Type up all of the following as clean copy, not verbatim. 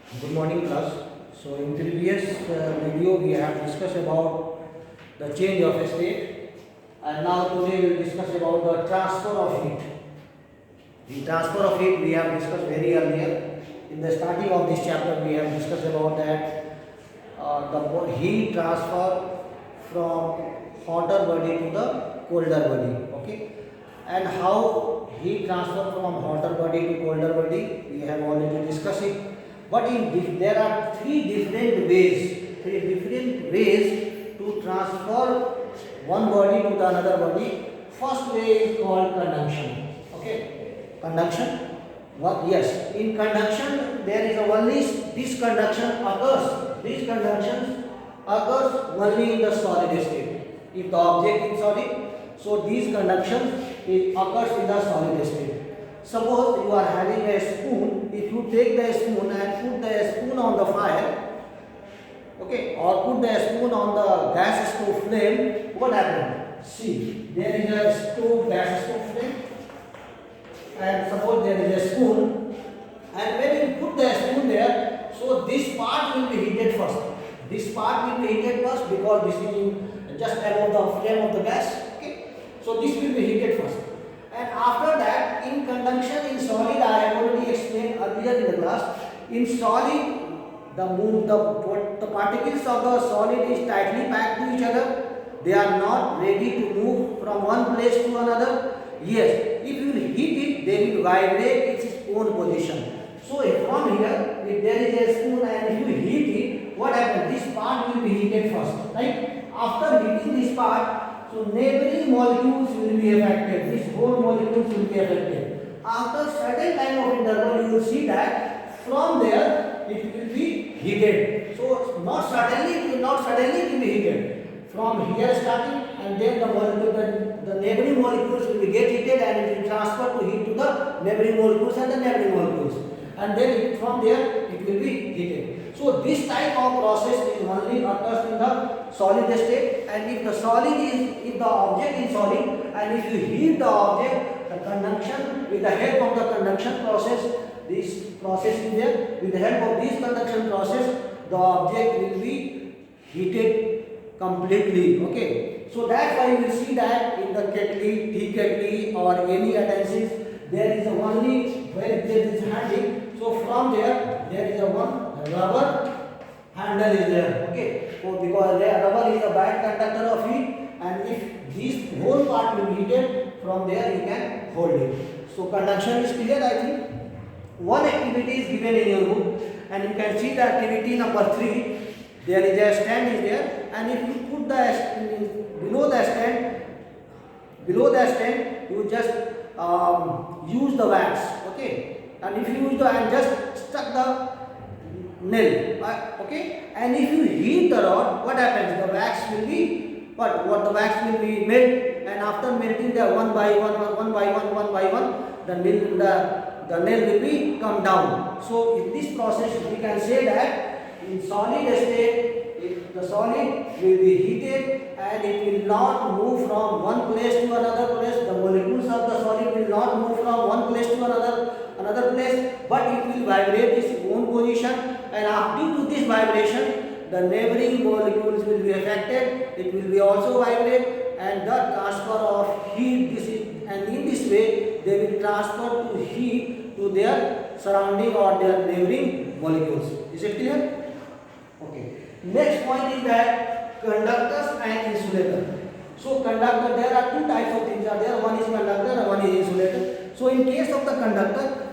Good morning, class. So, in previous video, we have discussed about the change of state, and now today we will discuss about the transfer of heat. The transfer of heat we have discussed very earlier. In the starting of this chapter, we have discussed about that the heat transfer from hotter body to the colder body. Okay, and how heat transfer from hotter body to colder body we have already discussed it. But there are three different ways to transfer one body to the another body. First way is called conduction. Okay, conduction. What? Yes, in conduction there is only this conduction occurs. These conductions occurs only in the solid state. If the object is solid, so these conductions occurs in the solid state. Suppose you are having a spoon. If you take the spoon and put the spoon on the fire, okay, or put the spoon on the gas stove flame, what happens? See, there is a gas stove flame, and suppose there is a spoon, and when you put the spoon there, so this part will be heated first. This part will be heated first because this is just above the flame of the gas. Okay, so this will be heated first. And after that, in conduction in solid, I have already explained earlier in the class. In solid, the particles of the solid is tightly packed to each other. They are not ready to move from one place to another. Yes, if you heat it, they will vibrate its own position. So from here, if there is a spoon and if you heat it, what happens? This part will be heated first, right? After heating this part, so neighboring molecules will be affected. These whole molecules will be affected. After certain time of interval, you will see that from there it will be heated. So not suddenly, it will be heated. From here starting, and then the neighboring molecules will be get heated, and it will transfer to heat to the neighboring molecules and the neighboring molecules. And then from there it will be heated. So this type of process is only occurs in the solid state, and if the object is solid, and if you heat the object, the conduction with the help of the conduction process, this process is there. With the help of this conduction process, the object will be heated completely. Okay. So that's why you will see that in the kettle, tea kettle, or any utensils, there is only where there is handle. So from there is a one rubber handle is there. Okay, so because rubber is a bad conductor of heat, and if this whole part will be heated, from there you can hold it. So conduction is clear, I think. One activity is given in your book, and you can see the activity number 3. There is a stand is there, and if you put the below the stand you just use the wax. Okay, and if you use the and just stuck the nail, okay, and if you heat the rod, what happens? The wax will be what the wax will be melt, and after melting the one by one, the nail will be come down. So in this process we can say that in solid state, if the solid will be heated and it will not move from one place to another place. The molecules of the solid will not move from one place to another place, but it will vibrate its own position, and due to this vibration, the neighboring molecules will be affected. It will be also vibrate, and the transfer of heat. And in this way, they will transfer to heat to their surrounding or their neighboring molecules. Is it clear? Okay. Next point is that conductors and insulator. So conductor, there are two types of things are there. One is conductor and one is insulator. So in case of the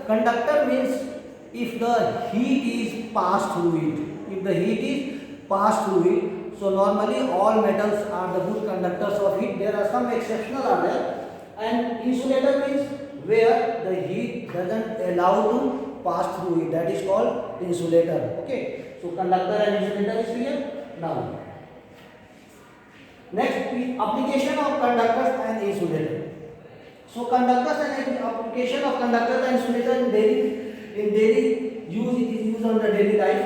conductor means if the heat is passed through it. If the heat is passed through it, so normally all metals are the good conductors of heat. There are some exceptional are there. And insulator means where the heat doesn't allow to pass through it. That is called insulator. Okay. So conductor and insulator is clear. Now, next is application of conductors and insulator. So conductors and application of conductors and insulator in daily use, it is used on the daily life.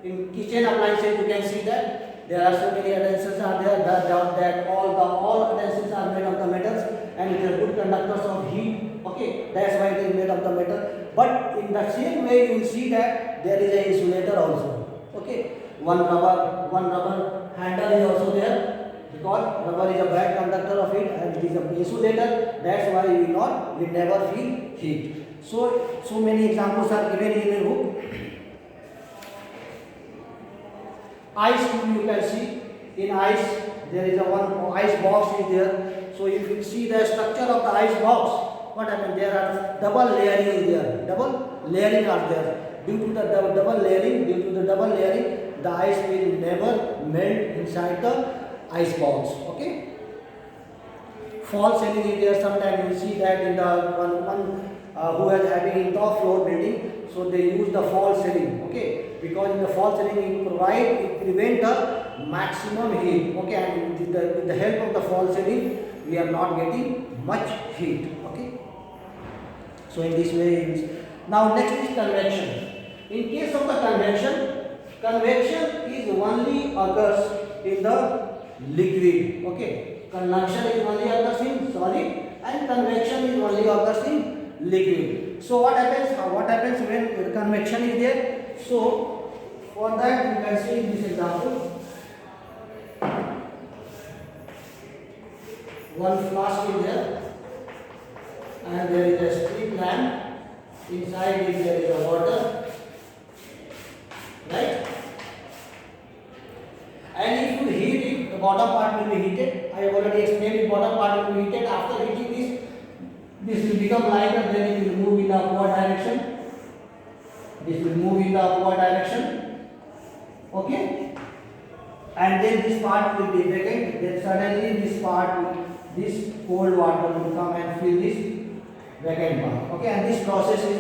In kitchen appliances, you can see that there are so many utensils are there that all utensils are made of the metals, and it is good conductors of heat. Okay, that's why it is made of the metal. But in the same way, you will see that there is a insulator also. Okay, one rubber handle is also there, because rubber is a bad conductor of heat and it is a insulator. That's why we never feel heat. So many examples are given in the book. Ice cube, you can see in ice there is a one ice box is there. So if you see the structure of the ice box, what happens? There are double layering is there. Double layering are there. Due to the double layering, the ice will never melt inside the ice box. Okay. Fall ceiling is there. Sometimes you see that in the one who is having top floor building, so they use the fall ceiling. Okay, because in the fall ceiling it prevent the maximum heat. Okay, and with the help of the fall ceiling, we are not getting much heat. Okay, so in this way. Now next is convection. In case of the convection is only occurs in the liquid. Okay, conduction is only occurs in solid and convection is only occurs in liquid. So what happens when convection is there? So for that you can see in this example, one flask is there and there is a street lamp. Inside it there is a water, right? And if you heat it, the bottom part will be heated. I have already explained the bottom part will be heated. After heating this will become lighter, then it will move in the upward direction. This will move in the upward direction. Okay? And then this part will be vacant. Then suddenly this cold water will come and fill this vacant part. Okay, and this process is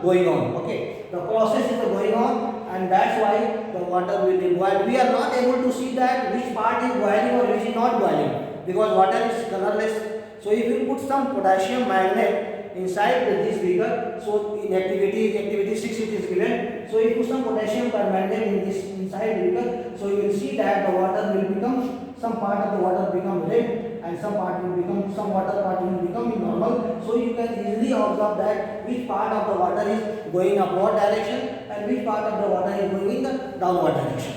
going on. Okay, the process is going on, and that's why the water will be boiled. We are not able to see that which part is boiling or which is not boiling, because water is colorless. So if you put some potassium magnet inside this beaker, so in activity 6 it is given. So if you put some potassium permanganate in this inside beaker, so you will see that the water will become, some part of the water become red and some water part will become normal. So you can easily observe that which part of the water is going upward direction and which part of the water is going in the downward direction.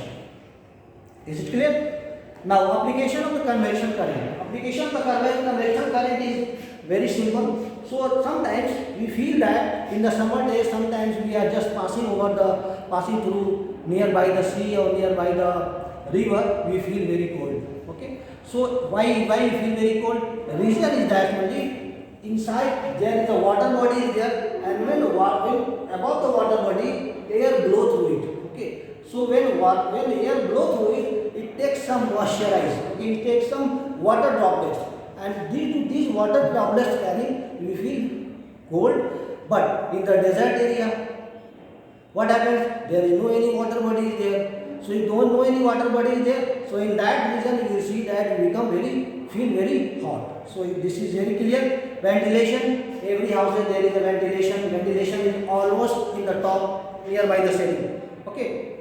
Is it clear? Now application of the convection current. Application of the convection current is very simple. So sometimes we feel that in the summer days, sometimes we are just passing through nearby the sea or nearby the river, we feel very cold. Okay. So why we feel very cold? The reason is that only inside there is a water body is there, and when above the water body, air blow through it. Okay. So when air blow through it, it takes some moisturize. Okay. It takes some water droplets, and due to these water droplets carrying, we feel cold. But in the desert area, what happens? There is no any water body is there. So you don't know any water body is there. So in that region you will see that you feel very hot. So this is very clear. Ventilation. Every house there is a ventilation. Ventilation is almost in the top nearby the ceiling. Okay.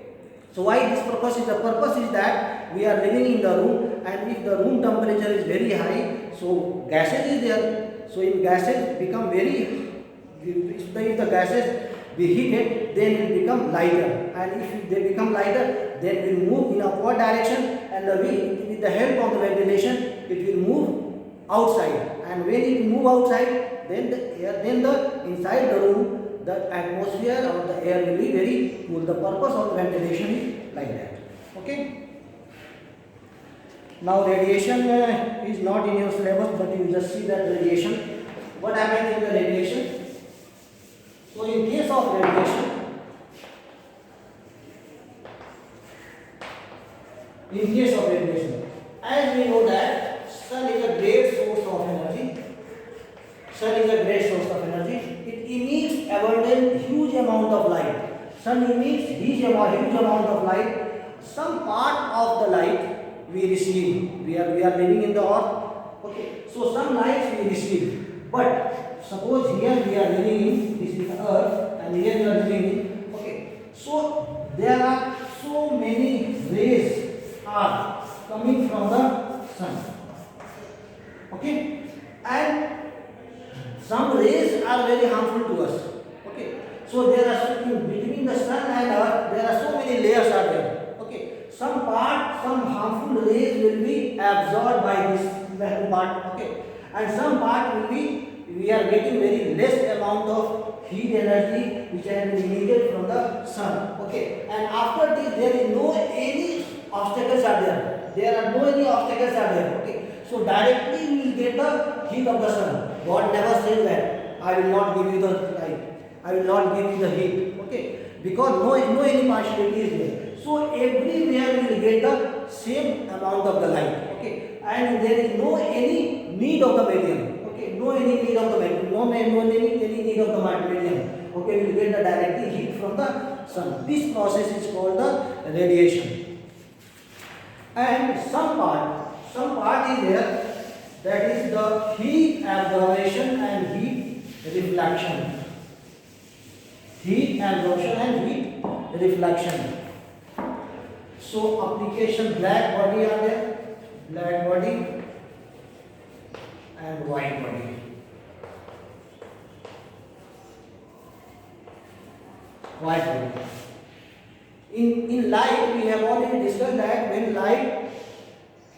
So why this purpose is? The purpose is that we are living in the room, and if the room temperature is very high, so gases is there. So if gases become if the gases be heated, then it will become lighter, and if they become lighter, then it will move in upward direction, and with the help of the ventilation, it will move outside, and when it move outside, then the inside the room, the atmosphere or the air will be very cool. The purpose of the ventilation is like that. Okay. Now radiation is not in your syllabus, but you just see that radiation. What happens in the radiation? So in case of radiation, as we know that sun is a great source of energy. It emits abundant, huge amount of light. Sun emits huge amount of light. Some part of the light we receive. We are living in the earth. Okay. So some lights we receive. But suppose here we are living in this is the earth, and here we are living in. Okay. So there are so many rays are coming from the sun. Okay. And some rays are very harmful to us. Okay. are between the sun and earth, there are so many layers are there. Okay, some harmful rays will be absorbed by this part. Okay, and some part will be, we are getting very less amount of heat energy which has been emitted from the sun. Okay, and after this there is no any obstacles are there. There are no any obstacles are there. Okay, so directly we will get the heat of the sun. God never says that I will not give you the light, I will not give you the heat. Okay, because no any partiality is there. So everywhere we will get the same amount of the light. Okay, and there is no any need of the medium. Okay, no any need of the medium, no any need of the medium. Okay, we will get the directly heat from the sun. This process is called the radiation. And some part is there, that is the heat absorption and heat reflection. Heat absorption and heat reflection. So application, black body are there, black body and white body. White body. In light, we have already discussed that when light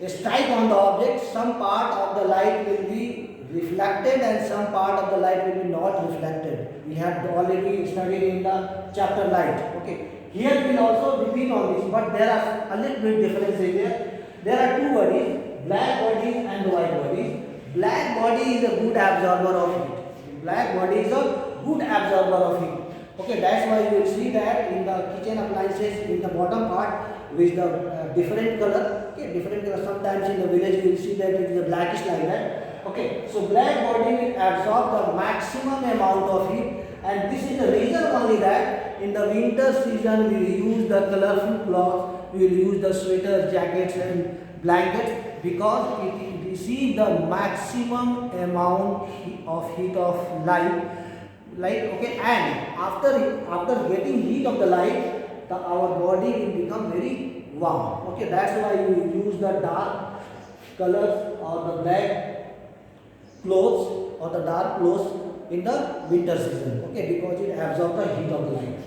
strike on the object, some part of the light will be reflected and some part of the light will be not reflected. We have already studied in the chapter light. Okay. Here we will also repeat on this, but there are a little bit differences here. There are two bodies, black bodies and white bodies. Black body is a good absorber of heat. Black body is a good absorber of heat. Okay, that's why you will see that in the kitchen appliances, in the bottom part with the different color. Okay, different color. Sometimes in the village you will see that it is a blackish like that. Okay, so black body will absorb the maximum amount of heat, and this is the reason only that in the winter season we will use the colorful cloths, we will use the sweaters, jackets and blankets, because it receives the maximum amount of heat of light. Okay, and after getting heat of the light, our body will become very warm. Okay, that's why you use the dark colors or the black clothes or the dark clothes in the winter season. Okay, because it absorbs the heat of the light.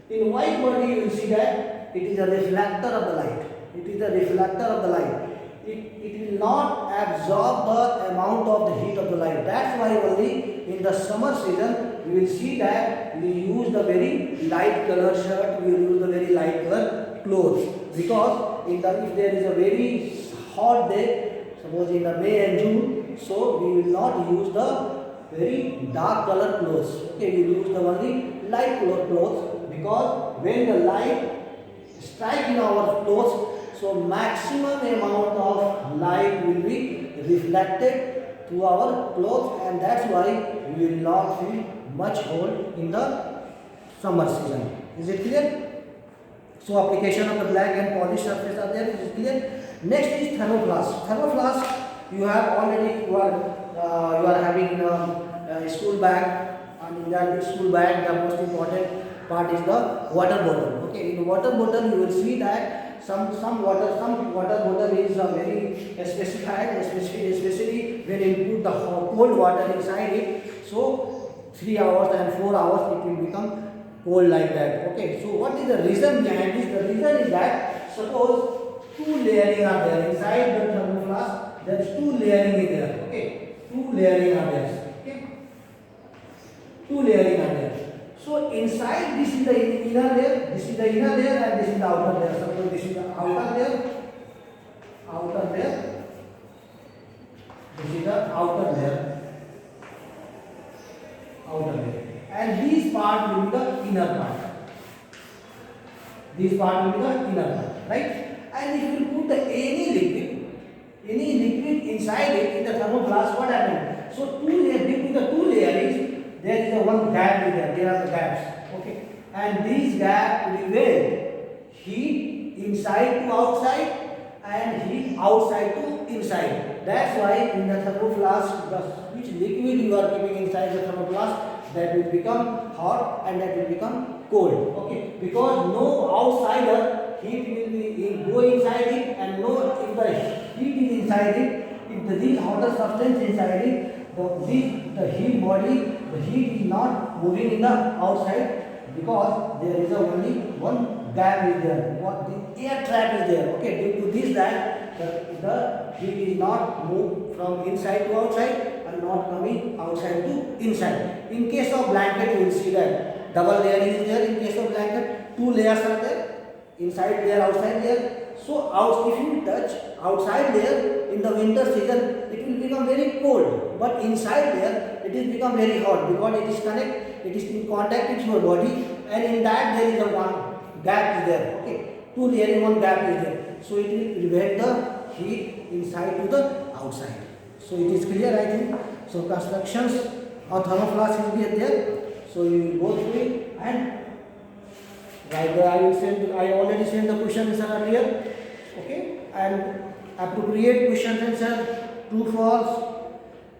In white body, you will see that it is a reflector of the light. It is a reflector of the light. It will not absorb the amount of the heat of the light. That's why only in the summer season we will see that we use the very light color shirt, we will use the very light color clothes, because if there is a very hot day, suppose in the May and June, so we will not use the very dark color clothes. Okay, we will use the only light color clothes, because when the light strike in our clothes, so maximum amount of light will be reflected to our clothes, and that's why we will not feel much cold in the summer season. Is it clear? So application of the black and polished surface are there. Is it clear? Next is thermoflask. Thermoflask you have already, you are having in a school bag, and in that school bag the most important part is the water bottle. Okay, in water bottle you will see that some water bottle is very specified, especially when you put the cold water inside it. So 3 hours and 4 hours it will become cold like that. Okay, so what is the reason behind this? The reason is that suppose two layering are there inside the thermoflask. There is two layering is there. Okay, two layering are there. Okay, two layering are there. So inside this is the inner layer, this is the inner layer, and this is the outer layer. Suppose this is the outer layer, this is the outer layer, and these part will be the inner part. These part will be the inner part, right? And if you put any liquid inside it in the thermoflask, what happens? So between the two layers, there is a one gap there. There are the gaps. Okay, and these gaps prevent heat inside to outside and heat outside to inside. That's why in the thermoflask, which liquid you are keeping inside the thermoflask, that will become hot and that will become cold. Okay, because no outsider heat will be go inside it, and no if the heat is inside it, if these hotter substance inside it, the heat body, the heat is not moving in the outside. because there is only one gap is there. What the air trap is there. Okay, due to this that the heat is not moved from inside to outside and not coming outside to inside. In case of blanket, you will see that double layer is there. In case of blanket, two layers are there. Inside layer, outside layer. So if you touch outside layer in the winter season, it will become very cold. But inside layer, it is become very hot because it is in contact with your body, and in that there is a one gap is there. Okay, two layer in one gap is there. So it will prevent the heat inside to the outside. So it is clear, I think. So constructions of thermoflask will be there. So you will go through it and I already sent the questions earlier. Okay, and appropriate question answer, true, false,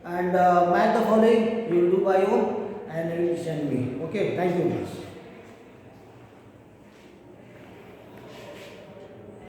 and match the following. You will do by own and you will send me. Okay, thank you.